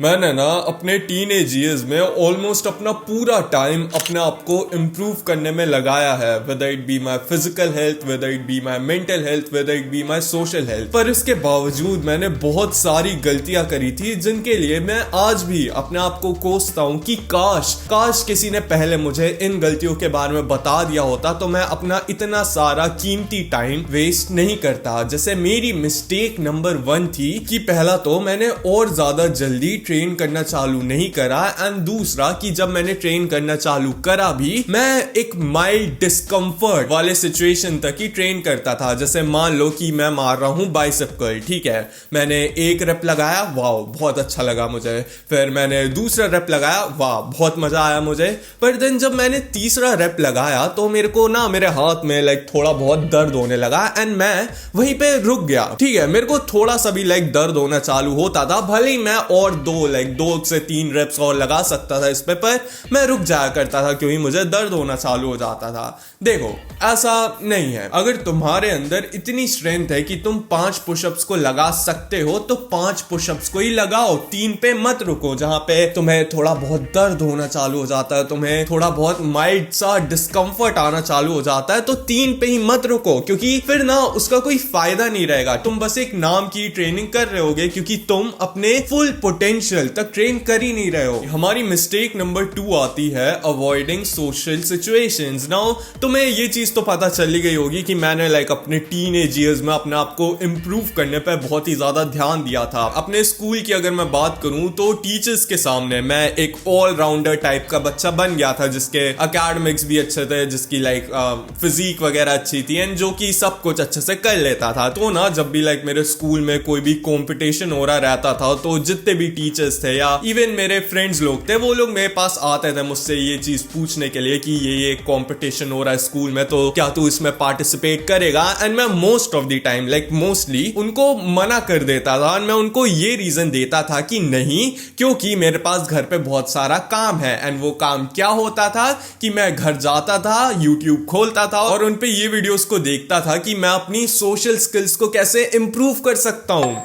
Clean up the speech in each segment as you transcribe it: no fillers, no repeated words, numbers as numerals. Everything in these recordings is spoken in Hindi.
मैंने ना अपने टीनेज ईयर्स में ऑलमोस्ट अपना पूरा टाइम अपने आप को इम्प्रूव करने में लगाया है, whether it be my physical health, whether it be my mental health, whether it be my social health. पर इसके बावजूद मैंने बहुत सारी गलतियां करी थी जिनके लिए मैं आज भी अपने आप को कोसता हूं कि काश किसी ने पहले मुझे इन गलतियों के बारे में बता दिया होता तो मैं अपना इतना सारा कीमती टाइम वेस्ट नहीं करता। जैसे मेरी मिस्टेक नंबर 1 थी कि पहला तो मैंने और ज्यादा जल्दी ट्रेन करना चालू नहीं करा, एंड दूसरा कि जब मैंने ट्रेन करना चालू करा भी मैं एक माइल्ड डिस्कम्फर्ट वाले सिचुएशन तक ही ट्रेन करता था। जैसे मान लो कि मैं मार रहा हूं बाइसेप कर्ल, ठीक है, मैंने एक रेप लगाया, वाह बहुत अच्छा लगा मुझे, फिर मैंने दूसरा रेप लगाया, वाह बहुत मजा आया मुझे, पर देन जब मैंने तीसरा रेप लगाया तो मेरे को ना मेरे हाथ में थोड़ा बहुत दर्द होने लगा एंड मैं वहीं पे रुक गया। ठीक है, मेरे को थोड़ा सा भी दर्द होना चालू होता था, भले ही मैं और दो से 3 रेप्स और लगा सकता था इस पे, पर मैं रुक जाया करता था क्योंकि मुझे दर्द होना चालू हो जाता था। देखो ऐसा नहीं है, अगर तुम्हारे अंदर इतनी स्ट्रेंथ है कि तुम 5 पुशअप्स को लगा सकते हो तो 5 पुशअप्स को ही लगाओ, 3 पे मत रुको। जहां पे तुम्हें थोड़ा बहुत दर्द होना चालू हो जाता है, तुम्हें थोड़ा बहुत माइल्ड सा डिस्कंफर्ट आना चालू हो जाता है, तो 3 पे ही मत रुको, क्योंकि फिर ना उसका कोई फायदा नहीं रहेगा। तुम बस एक नाम की ट्रेनिंग कर रहे होगे क्योंकि तुम अपने फुल पोटेंशियल तक ट्रेन कर ही नहीं रहे हो। हमारी मिस्टेक नंबर 2 आती है अवॉइडिंग सोशल सिचुएशंस। नाउ तुम्हें ये चीज तो पता चली गई होगी कि मैंने अपने टीनेज ईयर्स में अपने आप को इम्प्रूव करने पर बहुत ही ज्यादा ध्यान दिया था। अपने स्कूल की अगर मैं बात करूं तो टीचर्स के सामने मैं एक ऑलराउंडर टाइप का बच्चा बन गया था, जिसके एकेडमिक्स भी अच्छे थे, जिसकी फिजिक वगैरह अच्छी थी एंड जो कि सब कुछ अच्छे से कर लेता था। तो ना जब भी मेरे स्कूल में कोई भी कॉम्पिटिशन हो रहा रहता था तो जितने भी टीचर्स थे या इवन मेरे फ्रेंड्स लोग थे, वो लोग मेरे पास आते थे मुझसे ये चीज पूछने के लिए कि ये कंपटीशन हो रहा है स्कूल में, तो क्या तू इसमें पार्टिसिपेट करेगा। एंड मैं most of the time mostly उनको मना कर देता था और मैं उनको ये रीजन देता था कि नहीं, क्योंकि मेरे पास घर पे बहुत सारा काम है। एंड वो काम क्या होता था कि मैं घर जाता था, यूट्यूब खोलता था और उन पे ये वीडियोस को देखता था कि मैं अपनी सोशल स्किल्स को कैसे इंप्रूव कर सकता हूं।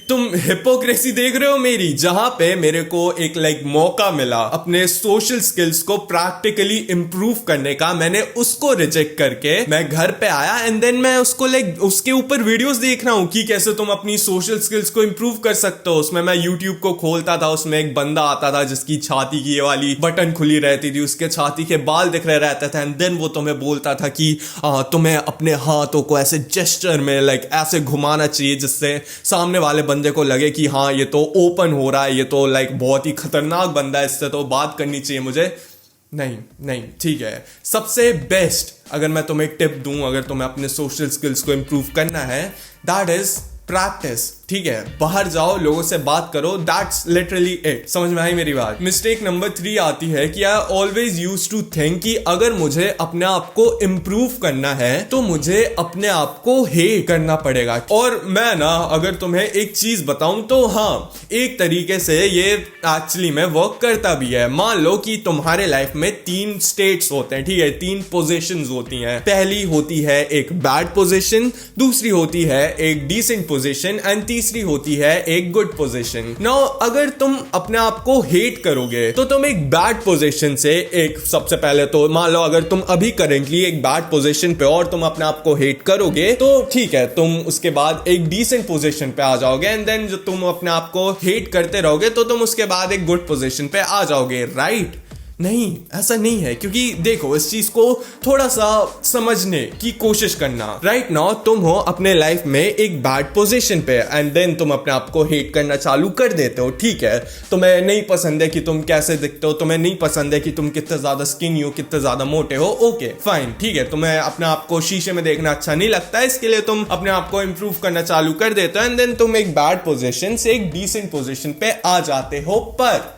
तुम हिपोक्रेसी देख रहे हो मेरी, जहां पे मेरे को एक मौका मिला अपने सोशल स्किल्स को प्रैक्टिकली इंप्रूव करने का, मैंने उसको रिजेक्ट करके मैं घर पे आया एंड देन मैं उसको उसके ऊपर वीडियोस देख रहा हूं कि कैसे तुम अपनी सोशल स्किल्स को इंप्रूव कर सकते हो। उसमें मैं यूट्यूब को खोलता था, उसमें एक बंदा आता था जिसकी छाती की ये वाली बटन खुली रहती थी, उसके छाती के बाल दिख रहे रहते थे एंड देन वो तुम्हें बोलता था कि तुम्हें अपने हाथों को ऐसे जेस्चर में ऐसे घुमाना चाहिए जिससे सामने वाले बंदे को लगे कि हाँ ये तो ओपन हो रहा है, ये तो बहुत ही खतरनाक बंदा है, इससे तो बात करनी चाहिए मुझे। नहीं ठीक है, सबसे बेस्ट अगर मैं तुम्हें एक टिप दूं, अगर तुम्हें अपने सोशल स्किल्स को इंप्रूव करना है, दैट इज प्रैक्टिस। ठीक है, बाहर जाओ, लोगों से बात करो, दैट्स लिटरली इट। समझ में आई मेरी बात। मिस्टेक नंबर 3 आती है कि I always used to think कि अगर मुझे अपने आप को इम्प्रूव करना है तो मुझे अपने आप को हेट करना पड़ेगा। और मैं ना अगर तुम्हें एक चीज बताऊं तो हाँ, एक तरीके से ये एक्चुअली में वर्क करता भी है। मान लो कि तुम्हारे लाइफ में 3 स्टेट्स होते हैं, ठीक है, 3 पोजीशंस होती हैं। पहली होती है एक बैड पोजीशन, दूसरी होती है एक डिसेंट पोजीशन एंड तीसरी होती है एक गुड पोजीशन। नाउ अगर तुम अपने आप को हेट करोगे तो तुम एक बैड पोजीशन से सबसे पहले तो मान लो अगर तुम अभी करेंटली एक बैड पोजीशन पे और तुम अपने आप को हेट करोगे तो ठीक है, तुम उसके बाद एक डिसेंट पोजीशन पे आ जाओगे एंड देन जो तुम अपने आप को हेट करते रहोगे तो तुम उसके बाद एक गुड पोजीशन पे आ जाओगे, राइट? नहीं, ऐसा नहीं है, क्योंकि देखो इस चीज को थोड़ा सा समझने की कोशिश करना। राइट नाउ तुम हो अपने लाइफ में एक बैड पोजीशन पे एंड देन तुम अपने आप को हेट करना चालू कर देते हो। ठीक है, तुम्हें नहीं पसंद है कि तुम कैसे दिखते हो, तुम्हें नहीं पसंद है कि तुम कितने ज्यादा स्किनी हो, कितने ज्यादा मोटे हो, ओके फाइन, ठीक है, तुम्हें अपने आप को शीशे में देखना अच्छा नहीं लगता है, इसके लिए तुम अपने आप को इंप्रूव करना चालू कर देते हो एंड देन तुम एक बैड पोजीशन से एक डिसेंट पोजीशन पे आ जाते हो। पर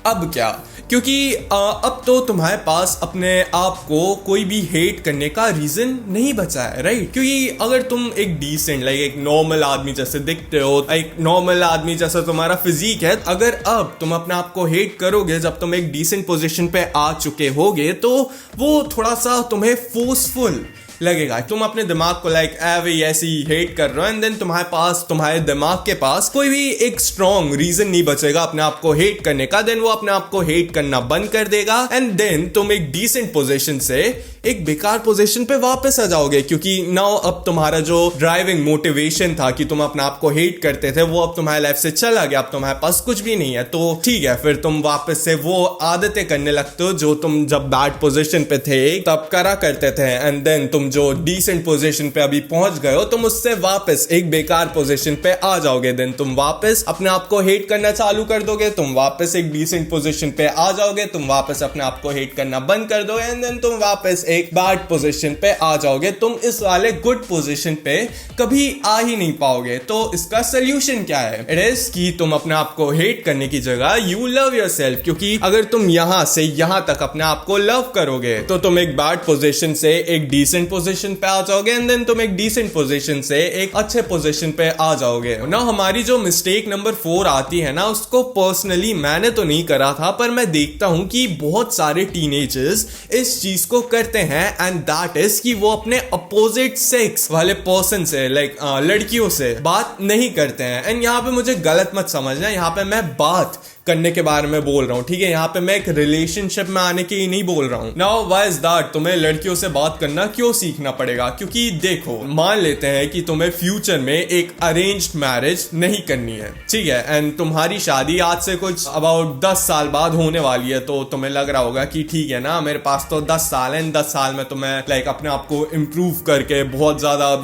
अब क्या, क्योंकि अब तो तुम्हारे पास अपने आप को कोई भी हेट करने का रीजन नहीं बचा है, राइट? क्योंकि अगर तुम एक डिसेंट एक नॉर्मल आदमी जैसे दिखते हो, एक नॉर्मल आदमी जैसा तुम्हारा फिजिक है, अगर अब तुम अपने आप को हेट करोगे जब तुम एक डिसेंट पोजीशन पे आ चुके होगे तो वो थोड़ा सा तुम्हें फोर्सफुल लगेगा। तुम अपने दिमाग को लाइक एवे ऐसे ही हेट कर रहे हो एंड देन तुम्हारे दिमाग के पास कोई भी एक स्ट्रॉन्ग रीजन नहीं बचेगा अपने आप को हेट करने का। देन वो अपने आप को हेट करना बंद कर देगा एंड देन तुम एक डिसेंट पोजीशन से एक बेकार पोजीशन पे वापस आ जाओगे, क्योंकि नाउ अब तुम्हारा जो ड्राइविंग मोटिवेशन था कि तुम अपने आप को हेट करते थे वो अब तुम्हारे लाइफ से चला गया। अब तुम्हारे पास कुछ भी नहीं है, तो ठीक है फिर तुम वापस से वो आदतें करने लगते हो जो तुम जब बैड पोजीशन पे थे तब करा करते थे एंड देन तुम जो डिसेंट पोजीशन पे अभी पहुंच गए हो तुम उससे वापस एक बेकार पोजीशन पे आ जाओगे। देन तुम वापस अपने आप को हेट करना चालू कर दोगे, तुम वापस एक डिसेंट पोजीशन पे आ जाओगे, तुम वापस अपने आप को हेट करना बंद कर दोगे एंड देन तुम वापस एक बैड पोजीशन पे आ जाओगे। तुम इस वाले गुड पोजीशन पे कभी आ ही नहीं पाओगे। तो इसका सोल्यूशन क्या है? इट इज कि तुम अपने आप को हेट करने की जगह यू लव योरसेल्फ, क्योंकि अगर तुम यहां से यहां तक अपने आप को लव करोगे तो तुम एक बैड पोजीशन से एक डिसेंट पोजीशन पे आ जाओगे एंड देन तुम एक डिसेंट पोजीशन से एक अच्छे पोजीशन पे आ जाओगे ना। हमारी जो मिस्टेक नंबर 4 आती है ना, उसको पर्सनली मैंने तो नहीं करा था पर मैं देखता हूं कि बहुत सारे टीनेजर्स इस चीज को करते हैं एंड दैट इज कि वो अपने अपोजिट सेक्स वाले पर्सन से लाइक लड़कियों से बात नहीं करते हैं। एंड यहाँ पे मुझे गलत मत समझना, यहाँ पे मैं बात करने के बारे में बोल रहा हूँ, ठीक है? यहाँ पे मैं एक रिलेशनशिप में आने के ही नहीं बोल रहा हूँ। Now why is that? तुम्हें लड़कियों से बात करना क्यों सीखना पड़ेगा? क्योंकि देखो, मान लेते हैं कि तुम्हें फ्यूचर में एक अरेंज्ड मैरिज नहीं करनी है, ठीक है? एंड तुम्हारी शादी आज से कुछ अबाउट 10 साल बाद होने वाली है, तो तुम्हें लग रहा होगा कि ठीक है ना, मेरे पास तो 10 साल है, 10 साल में तो मैं लाइक अपने आप को इम्प्रूव करके बहुत ज्यादा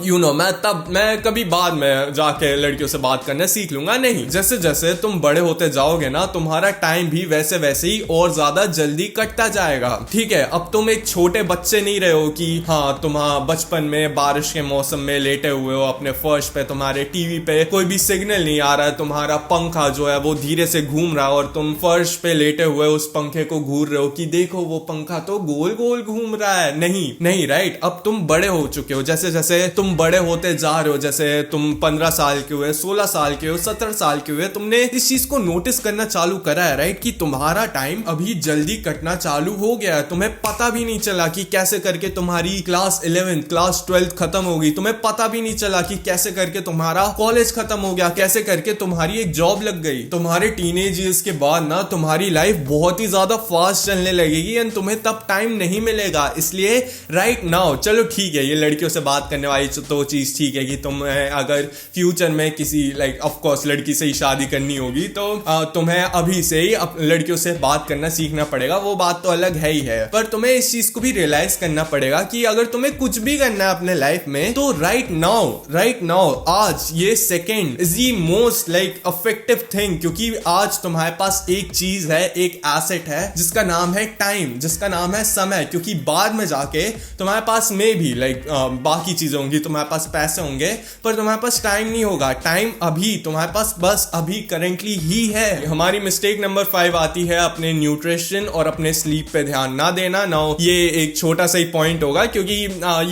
मैं कभी बाद में जाके लड़कियों से बात करना सीख लूंगा। नहीं, जैसे जैसे तुम बड़े होते जाओगे ना, तुम्हारा टाइम भी वैसे वैसे ही और ज्यादा जल्दी कटता जाएगा, ठीक है? अब तुम एक छोटे बच्चे नहीं रहे हो कि हाँ तुम बचपन में बारिश के मौसम में लेटे हुए हो अपने फर्श पे, तुम्हारे टीवी पे कोई भी सिग्नल नहीं आ रहा है, तुम्हारा पंखा जो है वो धीरे से घूम रहा है और तुम फर्श पे लेटे हुए उस पंखे को घूर रहे हो कि देखो वो पंखा तो गोल गोल घूम रहा है। नहीं राइट? अब तुम बड़े हो चुके हो, जैसे जैसे तुम बड़े होते जा रहे हो, जैसे तुम 15 साल के हुए, 16 साल के हो, 17 साल के हुए, तुमने इस चीज को नोटिस करना चालू करा है राइट, कि तुम्हारा टाइम अभी जल्दी कटना चालू हो गया है। तुम्हें पता भी नहीं चला कि कैसे करके तुम्हारी क्लास 11 क्लास 12 खत्म हो गई, तुम्हें पता भी नहीं चला कि कैसे करके तुम्हारा कॉलेज खत्म हो गया, कैसे करके तुम्हारी एक जॉब लग गई। तुम्हारे टीनेज ईयर्स के बाद ना तुम्हारी लाइफ बहुत ही ज्यादा फास्ट चलने लगेगी एंड तुम्हें तब टाइम नहीं मिलेगा। इसलिए राइट नाउ, चलो ठीक है, ये लड़कियों से बात करने वाली तो चीज ठीक है कि तुम्हें अगर फ्यूचर में किसी लाइक ऑफ कोर्स लड़की से ही शादी करनी होगी तो तुम्हें अभी से ही लड़कियों से बात करना सीखना पड़ेगा, वो बात तो अलग है ही है। पर तुम्हें इस चीज को भी रियलाइज करना पड़ेगा कि अगर तुम्हें कुछ भी करना है अपने लाइफ में तो राइट नाउ आज ये second is the most like effective thing, क्योंकि आज तुम्हारे पास एक चीज है, एक एसेट है जिसका नाम है टाइम, जिसका नाम है समय। क्योंकि बाद में जाके तुम्हारे पास में भी लाइक बाकी चीजें होंगी, तुम्हारे पास पैसे होंगे पर तुम्हारे पास टाइम नहीं होगा। टाइम अभी तुम्हारे पास बस अभी करेंटली ही है। हमारी मिस्टेक नंबर 5 आती है अपने न्यूट्रिशन और अपने स्लीप पे ध्यान ना देना। नाउ ये एक छोटा सा ही पॉइंट होगा क्योंकि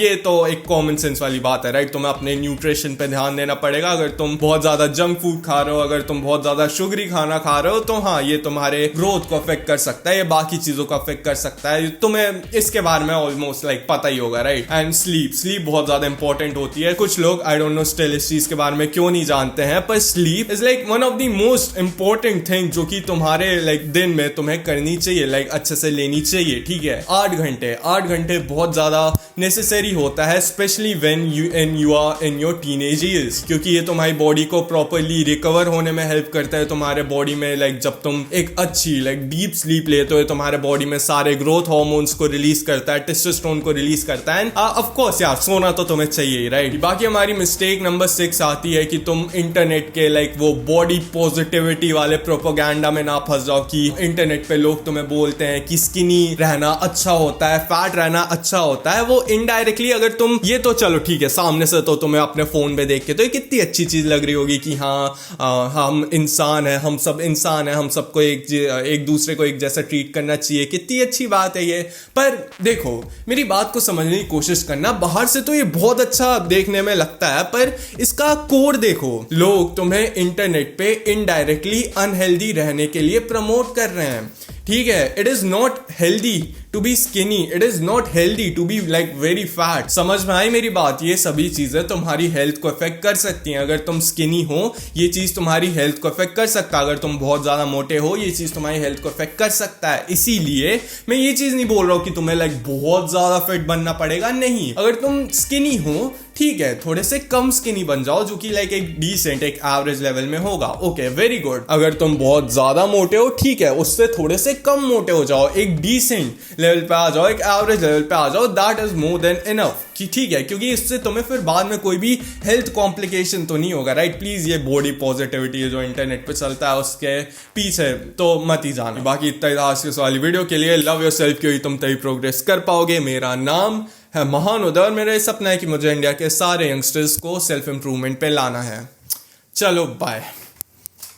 ये तो एक कॉमन सेंस वाली बात है राइट। तुम्हें अपने न्यूट्रिशन पे ध्यान देना पड़ेगा। अगर तुम बहुत ज्यादा जंक फूड खा रहे हो, अगर तुम बहुत ज्यादा शुगरी खाना खा रहे हो तो हाँ ये तुम्हारे ग्रोथ को अफेक्ट कर सकता है, ये बाकी चीजों को अफेक्ट कर सकता है। तुम्हें इसके बारे में ऑलमोस्ट लाइक पता ही होगा राइट। एंड स्लीप बहुत ज्यादा इंपॉर्टेंट होती है। कुछ लोग आई डोंट नो स्टिल इस चीज के बारे में क्यों नहीं जानते हैं, पर sleep is like one of the most important thing जो कि तुम्हारे लाइक दिन में तुम्हें करनी चाहिए, लाइक अच्छे से लेनी चाहिए, ठीक है? 8 घंटे बहुत ज्यादा नेसेसरी होता है, specially when you are in your teenage years, क्योंकि ये तुम्हारी बॉडी को प्रॉपर्ली रिकवर होने में हेल्प करता है। तुम्हारे बॉडी में लाइक जब तुम एक अच्छी लाइक डीप स्लीप लेते हो, तुम्हारे बॉडी में सारे ग्रोथ हार्मोन्स को रिलीज करता है, टेस्टोस्टेरोन को रिलीज करता है। ऑफ कोर्स यार सोना तो तुम्हें चाहिए राइट। बाकी हमारी मिस्टेक नंबर 6 आती है कि तुम इंटरनेट के लाइक वो बॉडी पॉजिटिविटी वाले प्रोपोगेंडा में ना फंस जाओ कि इंटरनेट पे लोग तुम्हें बोलते हैं कि स्किनी रहना अच्छा होता है, फैट रहना अच्छा होता है। वो इनडायरेक्टली अगर तुम ये तो चलो ठीक है, सामने से तो तुम्हें अपने फोन पे देख के तो ये कितनी अच्छी चीज लग रही होगी कि हाँ हम इंसान है, हम सब इंसान है, हम सबको एक दूसरे को एक जैसा ट्रीट करना चाहिए, कितनी अच्छी बात है ये। पर देखो मेरी बात को समझने की कोशिश करना, बाहर से तो ये बहुत अच्छा देखने में लगता है पर इसका कोर देखो। लोग तुम्हें इंटरनेट पे इनडायरेक्टली अनहेल्दी रहने के लिए प्रमोट कर रहे हैं, ठीक है? It is not healthy to be skinny, it is not healthy to be like very fat. समझ में आई मेरी बात? ये सभी चीजें तुम्हारी हेल्थ को अफेक्ट कर सकती हैं। अगर तुम स्किनी हो, ये चीज तुम्हारी हेल्थ को अफेक्ट कर सकता है। अगर तुम बहुत ज्यादा मोटे हो, ये चीज तुम्हारी हेल्थ को अफेक्ट कर सकता है। इसीलिए मैं ये चीज नहीं बोल रहा हूं कि तुम्हें लाइक बहुत ज्यादा फिट बनना पड़ेगा, नहीं। अगर तुम स्किनी हो, ठीक है, थोड़े से कम स्किनी बन जाओ, जो कि लाइक एक डिसेंट, एक एवरेज लेवल में होगा। Okay, very good. अगर तुम बहुत ज्यादा मोटे हो, ठीक है, उससे थोड़े से कम मोटे हो जाओ, एक डिसेंट लेवल पे आ जाओ, एक एवरेज लेवल पे आ जाओ, that is more than enough. कि ठीक है, क्योंकि इससे तुम्हें फिर बाद में कोई भी हेल्थ कॉम्प्लिकेशन तो नहीं होगा, राइट? प्लीज ये बॉडी पॉजिटिविटी जो इंटरनेट पे चलता है उसके पीछे तो मत ही जाना। बाकी इतना ही आज के वाली वीडियो के लिए। लव योरसेल्फ, क्योंकि तुम तभी प्रोग्रेस कर पाओगे। मेरा नाम है महान उदय और मेरा सपना है कि मुझे इंडिया के सारे यंगस्टर्स को सेल्फ इंप्रूवमेंट पे लाना है। चलो बाय।